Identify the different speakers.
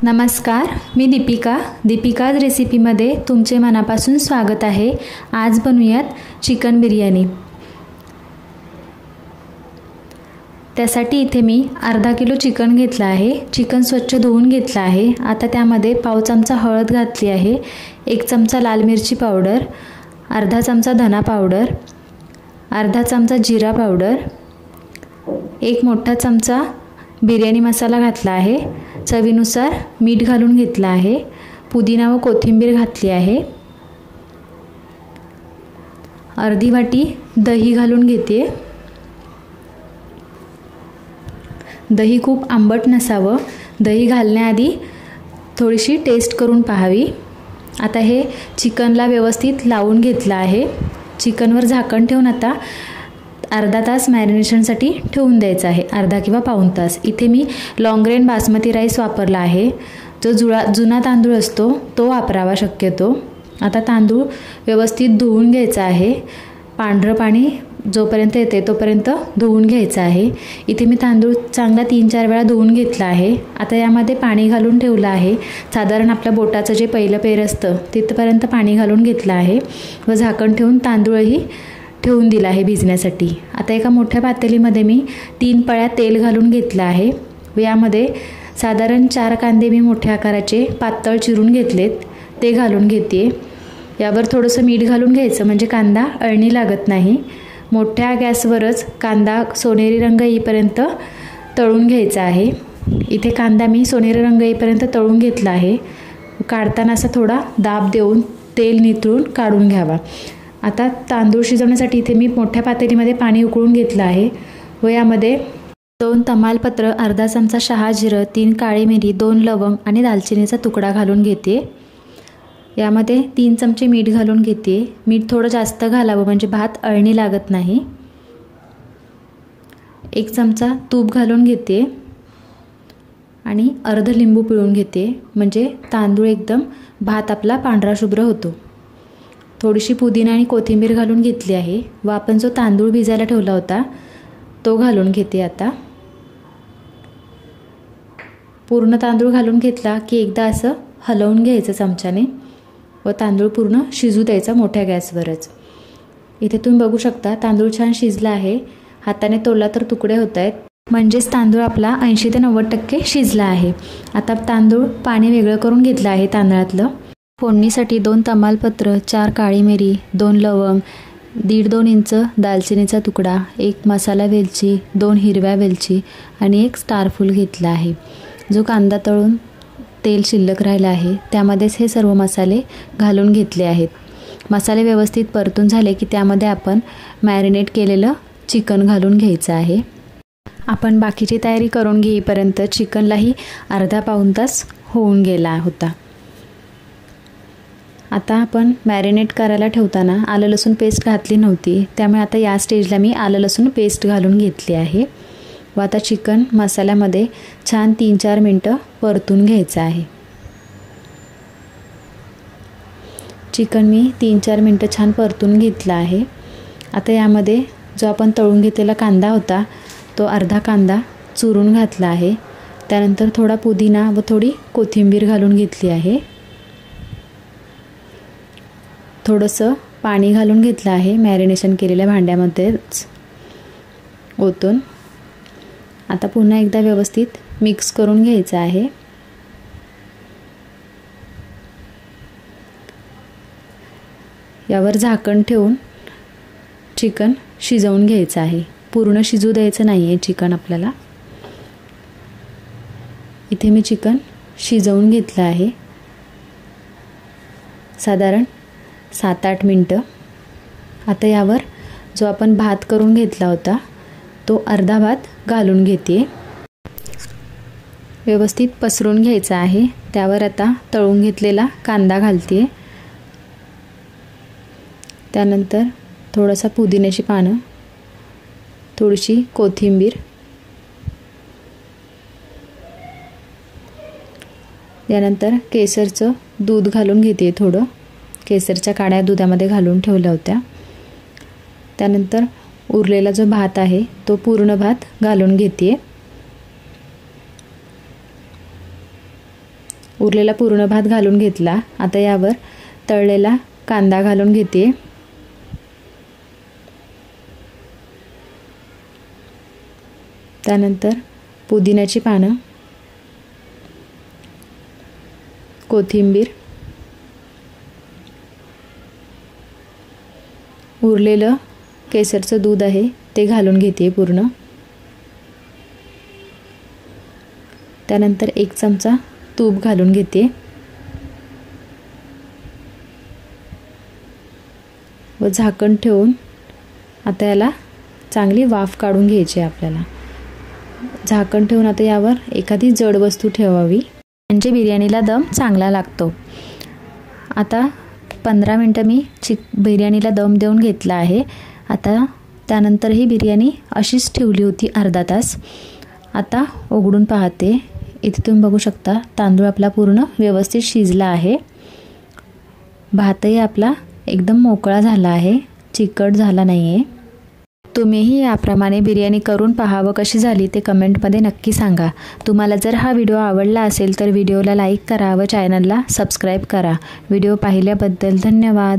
Speaker 1: नमस्कार, मी दीपिकाज रेसिपीमध्ये तुमचे मनापासून स्वागत आहे। आज बनवूयात चिकन बिर्याणी। त्यासाठी इथे मी अर्धा किलो चिकन घेतला आहे। चिकन स्वच्छ धुवून घेतला आहे। आता त्यामध्ये पाव चमचा हळद घातली आहे, 1 चमचा लाल मिरची पावडर, अर्धा चमचा धना पावडर, अर्धा चमचा जिरा पावडर, 1 मोठा चमचा बिर्याणी मसाला घातला आहे, चवीनुसार मीठ घालून घेतला आहे, पुदिना व कोथिंबीर घातली आहे, अर्धी वाटी दही घालून घेते। दही खूप आंबट नसावं, दही घालण्याआधी थोडीशी टेस्ट करून पाहावी। आता हे चिकनला व्यवस्थित लावून घेतलं आहे। चिकनवर झाकण ठेवून आता अर्धा तास मॅरिनेशनसाठी ठेवून द्यायचं आहे, अर्धा किंवा पाऊण तास। इथे मी लॉंग ग्रेन बासमती राईस वापरला आहे। जो जुना तांदूळ असतो तो वापरावा शक्यतो। आता तांदूळ व्यवस्थित धुवून घ्यायचा आहे। पांढरं पाणी जोपर्यंत येते तोपर्यंत धुवून घ्यायचं आहे। इथे मी तांदूळ चांगला 3-4 वेळा धुवून घेतला आहे। आता यामध्ये पाणी घालून ठेवलं आहे। साधारण आपल्या बोटाचं जे पहिलं पेर असतं तिथपर्यंत पाणी घालून घेतलं आहे व झाकण ठेवून तांदूळही ठेवून दिला आहे भिजण्यासाठी। आता एका मोठ्या पातेलीमध्ये मी 3 पळ्या तेल घालून घेतलं आहे व यामध्ये साधारण 4 कांदे मी मोठ्या आकाराचे पातळ चिरून घेतलेत, ते घालून घेते। यावर थोडंसं मीठ घालून घ्यायचं म्हणजे कांदा अळणी लागत नाही। मोठ्या गॅसवरच कांदा सोनेरी रंग येईपर्यंत तळून घ्यायचा आहे। इथे कांदा मी सोनेरी रंग येईपर्यंत तळून घेतला आहे। काढताना असा थोडा दाब देऊन तेल नितळून काढून घ्यावा। आता तांदूळ शिजवण्यासाठी इथे मी मोठ्या पातेलीमध्ये पाणी उकळून घेतलं आहे व यामध्ये 2 तमालपत्र, अर्धा चमचा शहाजिरं, 3 काळी मिरी, 2 लवंग आणि दालचिनीचा तुकडा घालून घेते। यामध्ये 3 चमचे मीठ घालून घेते। मीठ थोडं जास्त घालावं म्हणजे भात अळणी लागत नाही। 1 चमचा तूप घालून घेते आणि अर्ध लिंबू पिळून घेते म्हणजे तांदूळ एकदम भात आपला पांढरा शुभ्र होतो। थोडीशी पुदिना आणि कोथिंबीर घालून घेतली आहे व आपण जो तांदूळ भिजायला ठेवला होता तो घालून घेते। आता पूर्ण तांदूळ घालून घेतला की एकदा असं हलवून घ्यायचं चमच्याने व तांदूळ पूर्ण शिजू द्यायचा मोठ्या गॅसवरच। इथे तुम्ही बघू शकता तांदूळ छान शिजला आहे। हाताने तोडला तर तुकडे होत आहेत, म्हणजेच तांदूळ आपला 80 ते 90% शिजला आहे। आता तांदूळ पाणी वेगळं करून घेतलं आहे तांदळातलं। फोडणीसाठी 2 तमालपत्र, 4 काळी मिरी, 2 लवंग, 1.5-2 इंच दालचिनीचा तुकडा, 1 मसाला वेलची, 2 हिरव्या वेलची आणि 1 स्टार फूल घेतला आहे। जो कांदा तळून तेल शिल्लक राहिलं आहे त्यामध्येच हे सर्व मसाले घालून घेतले आहेत। मसाले व्यवस्थित परतून झाले की त्यामध्ये आपण मॅरिनेट केलेलं चिकन घालून घ्यायचं आहे। आपण बाकीची तयारी करून घेईपर्यंत चिकनलाही अर्धा-पाऊण तास होऊन गेला होता। आता आपण मॅरिनेट करायला ठेवताना आलं लसूण पेस्ट घातली नव्हती, त्यामुळे आता या स्टेजला मी आलं लसूण पेस्ट घालून घेतली आहे व आता चिकन मसाल्यामध्ये छान 3-4 मिनटं परतून घ्यायचं आहे। चिकन मी 3-4 मिनटं छान परतून घेतलं आहे। आता यामध्ये जो आपण तळून घेतलेला कांदा होता तो अर्धा कांदा चुरून घातला आहे। त्यानंतर थोडा पुदिना व थोडी कोथिंबीर घालून घेतली आहे। थोडंसं पाणी घालून घेतलं आहे मॅरिनेशन केलेल्या भांड्यामध्येच ओतून। आता पुन्हा एकदा व्यवस्थित मिक्स करून घ्यायचं आहे। यावर झाकण ठेवून चिकन शिजवून घ्यायचं आहे, पूर्ण शिजू द्यायचं नाही आहे चिकन आपल्याला। इथे मी चिकन शिजवून घेतलं आहे साधारण 7-8 मिनटं। आता यावर जो आपण भात करून घेतला होता तो अर्धा भात घालून घेते, व्यवस्थित पसरून घ्यायचा आहे। त्यावर आता तळून घेतलेला कांदा घालते, त्यानंतर थोडासा पुदिन्याची पानं, थोडीशी कोथिंबीर, त्यानंतर केसरचं दूध घालून घेते। थोडं केसरच्या काड्या दुधामध्ये घालून ठेवल्या होत्या। त्यानंतर उरलेला जो भात आहे तो पूर्ण भात घालून घेते। उरलेला पूर्ण भात घालून घेतला. आता यावर तळलेला कांदा घालून घेते. त्यानंतर पुदिन्याची पानं, कोथिंबीर, उरलेलं केसरचं दूध आहे ते घालून घेते पूर्ण. त्यानंतर 1 चमचा तूप घालून घेते व झाकण ठेवून आता याला चांगली वाफ काढून घ्यायची आपल्याला. झाकण ठेवून आता यावर एखादी जड वस्तू ठेवावी म्हणजे बिर्याणीला दम चांगला लागतो. आता 15 मिनटं मी बिर्याणीला दम देऊन घेतला आहे. आता त्यानंतर ही बिर्याणी अशीच ठेवली होती अर्धा तास. आता उघडून पाहते. इथे तुम्ही बघू शकता तांदूळ आपला पूर्ण व्यवस्थित शिजला आहे. भातही आपला एकदम मोकळा झाला आहे, चिकट झाला नाही आहे. तुम्हीही याप्रमाणे बिर्याणी करून पाहावं कशी झाली ते कमेंटमध्ये नक्की सांगा. तुम्हाला जर हा व्हिडिओ आवडला असेल तर व्हिडिओला लाईक करा व चॅनलला सबस्क्राईब करा. व्हिडिओ पाहिल्याबद्दल धन्यवाद.